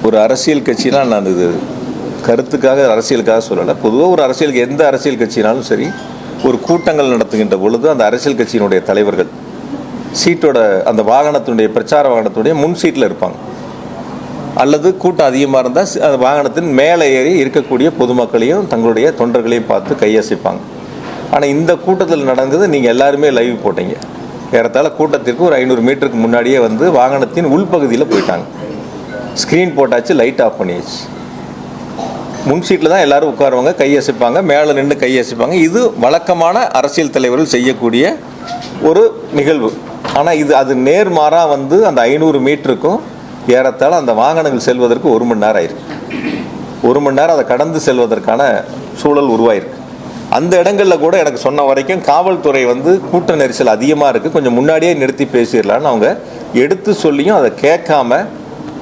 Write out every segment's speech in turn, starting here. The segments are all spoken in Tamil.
ஒரு அரசியல் கட்சினா நான் இது கருத்துக்காக அரசியலுக்காக சொல்லலை. பொதுவாக ஒரு அரசியலுக்கு எந்த அரசியல் கட்சினாலும் சரி, ஒரு கூட்டங்கள் நடத்துகின்ற பொழுது அந்த அரசியல் கட்சியினுடைய தலைவர்கள் சீட்டோட அந்த வாகனத்தினுடைய பிரச்சார வாகனத்துடைய முன் சீட்டில் இருப்பாங்க. அல்லது கூட்டம் அதிகமாக இருந்தால் அந்த வாகனத்தின் மேலே ஏறி இருக்கக்கூடிய பொதுமக்களையும் தங்களுடைய தொண்டர்களையும் பார்த்து கையசைப்பாங்க. ஆனால் இந்த கூட்டத்தில் நடந்தது நீங்கள் எல்லாருமே லைவ் போட்டீங்க. ஏறத்தாழ கூட்டத்திற்கு ஒரு 500 மீட்டருக்கு முன்னாடியே வந்து வாகனத்தின் உள்பகுதியில் போயிட்டாங்க. ஸ்க்ரீன் போட்டாச்சு, லைட் ஆஃப் பண்ணியாச்சு. முன் சீட்டில் தான் எல்லோரும் உட்காருவாங்க, கையசைப்பாங்க, மேலே நின்று கையசைப்பாங்க. இது வழக்கமான அரசியல் தலைவர்கள் செய்யக்கூடிய ஒரு நிகழ்வு. ஆனால் அது நேர்மாறாக வந்து அந்த 500 மீட்டருக்கும் ஏறத்தாழ அந்த வாகனங்கள் செல்வதற்கு 1 மணி நேரம் ஆயிருக்கு. 1 மணி நேரம் அதை கடந்து செல்வதற்கான சூழல் உருவாயிருக்கு. அந்த இடங்களில் கூட எனக்கு சொன்ன வரைக்கும் காவல்துறை வந்து கூட்ட நெரிசல் அதிகமாக இருக்குது, கொஞ்சம் முன்னாடியே நிறுத்தி பேசிடலான்னு அவங்க எடுத்து சொல்லியும் அதை கேட்காம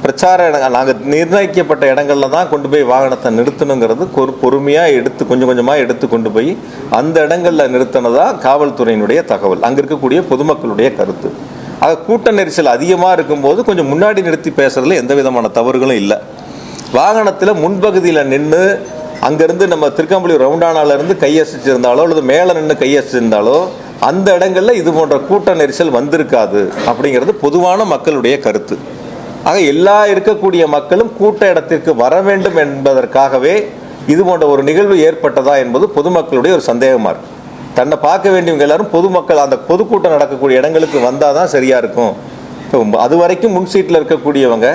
பிரச்சார இடங்கள் நாங்கள் நிர்ணயிக்கப்பட்ட இடங்களில் தான் கொண்டு போய் வாகனத்தை நிறுத்தணுங்கிறது பொறுமையாக எடுத்து கொஞ்சம் கொஞ்சமாக எடுத்து கொண்டு போய் அந்த இடங்களில் நிறுத்தினதா காவல்துறையினுடைய தகவல், அங்கே இருக்கக்கூடிய பொதுமக்களுடைய கருத்து. ஆக கூட்ட நெரிசல் அதிகமாக இருக்கும்போது கொஞ்சம் முன்னாடி நிறுத்தி பேசுறதுல எந்த விதமான தவறுகளும் இல்லை. வாகனத்தில் முன்பகுதியில் நின்று அங்கேருந்து நம்ம திருக்கம்பள்ளி ரவுண்டானாலேருந்து கையசிச்சிருந்தாலோ அல்லது மேலே நின்று கையசிச்சிருந்தாலோ அந்த இடங்களில் இது போன்ற கூட்ட நெரிசல் வந்திருக்காது அப்படிங்கிறது பொதுவான மக்களுடைய கருத்து. ஆக எல்லா இருக்கக்கூடிய மக்களும் கூட்ட இடத்திற்கு வர வேண்டும் என்பதற்காகவே இது போன்ற ஒரு நிகழ்வு ஏற்பட்டதா என்பது பொதுமக்களுடைய ஒரு சந்தேகமாக இருக்குது. தன்னை பார்க்க வேண்டியவங்க எல்லாரும் பொதுமக்கள் அந்த பொதுக்கூட்டம் நடக்கக்கூடிய இடங்களுக்கு வந்தால் தான் சரியாக இருக்கும். இப்போ அது வரைக்கும் முன் சீட்டில் இருக்கக்கூடியவங்க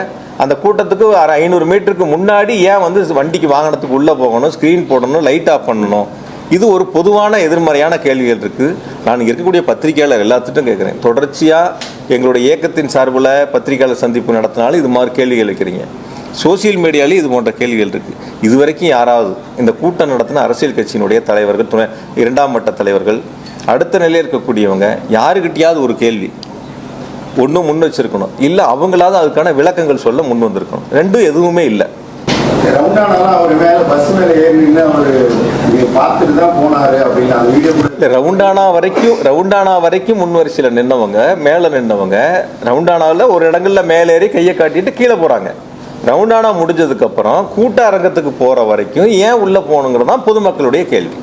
அந்த கூட்டத்துக்கு 500 மீட்டருக்கு முன்னாடி ஏன் வந்து வண்டிக்கு வாகனத்துக்கு உள்ளே போகணும், ஸ்க்ரீன் போடணும், லைட் ஆஃப் பண்ணணும்? இது ஒரு பொதுவான எதிர்மறையான கேள்விகள் இருக்குது. நான் இருக்கக்கூடிய பத்திரிகையாளர் எல்லாத்துட்டும் கேட்குறேன். தொடர்ச்சியாக எங்களுடைய இயக்கத்தின் சார்பில் பத்திரிகையாளர் சந்திப்பு நடத்தினாலும் இது மாதிரி கேள்விகள் வைக்கிறீங்க. சோசியல் மீடியாலேயும் இது போன்ற கேள்விகள் இருக்குது. இது வரைக்கும் யாராவது இந்த கூட்டம் நடத்தின அரசியல் கட்சியினுடைய தலைவர்கள், 2ஆம் மட்ட தலைவர்கள், அடுத்த நிலையில் இருக்கக்கூடியவங்க யாருக்கிட்டையாவது ஒரு கேள்வி ஒன்று முன் வச்சிருக்கணும், இல்லை அவங்களாவது அதுக்கான விளக்கங்கள் சொல்ல முன் வந்திருக்கணும். ரெண்டும் எதுவுமே இல்லை. ரவுண்டானா வரைக்கும் முன் வரிசையில் நின்னவங்க, மேலே நின்னவங்க ரவுண்டானாவில் ஒரு இடங்கள்ல மேலேறி கையை காட்டிட்டு கீழே போகிறாங்க. ரவுண்டானா முடிஞ்சதுக்கு அப்புறம் கூட்ட அரங்கத்துக்கு போகிற வரைக்கும் ஏன் உள்ளே போகணுங்கிறது தான் பொதுமக்களுடைய கேள்வி.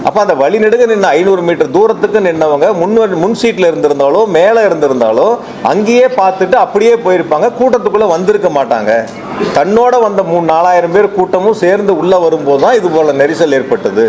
அப்போ அந்த வழி நெடுக நின்று 500 மீட்டர் தூரத்துக்கு நின்னவங்க முன் சீட்டில் இருந்திருந்தாலோ மேலே இருந்திருந்தாலோ அங்கேயே பார்த்துட்டு அப்படியே போயிருப்பாங்க, கூட்டத்துக்குள்ளே வந்திருக்க மாட்டாங்க. தன்னோட வந்த 3-4 ஆயிரம் பேர் கூட்டமும் சேர்ந்து உள்ளே வரும்போது தான் இது போல் நெரிசல் ஏற்பட்டது.